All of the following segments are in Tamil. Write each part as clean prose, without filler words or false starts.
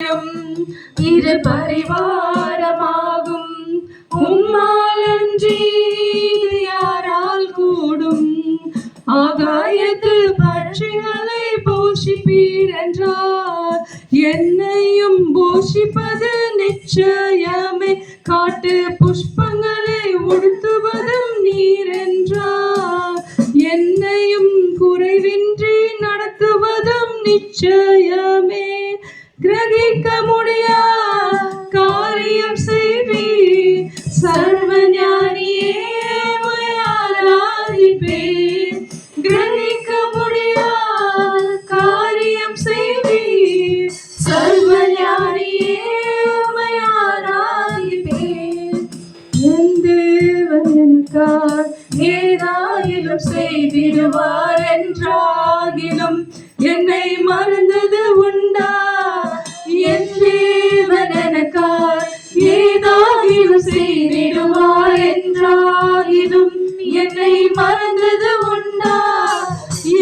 தீரும் இரு பரிவாரமாகும் உம்மாலன்றி யாரால் கூடும் ஆகாயத்து பட்சிகளை போஷிப்பீர் என்றார் என்னையும் போஷிப்பது நிச்சயமே காட்டு புஷ்பங்களை உடுத்துவதும் நீர் என்றார் என்னையும் குறைவின்றி நடத்துவதும் நிச்சயமே கிரகிக்க முடியா காரியம் செய்வீர் சர்வ ஞானியே ஆராதிப்பேன் கிரகிக்க முடியா காரியம் செய்வீர் சர்வ ஞானியே ஆராதிப்பேன் என் தேவனுக்காய் ஏதாயிலும் செய்திடுவார் என்றாகிலும் என்னை மறந்தது உண்டா என் தேவன் எனக்காய் ஏதாகிலும் செய்திடுவார் என்றாகிலும் என்னை மறந்தது உண்டா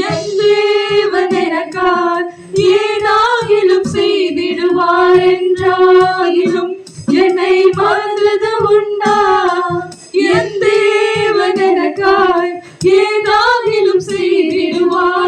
என் தேவன் எனக்காய் ஏதாகிலும் செய்திடுவார் என்றாகிலும் என்னை மறந்தது உண்டா என் தேவன் எனக்காய் ஏதாகிலும் செய்திடுவார்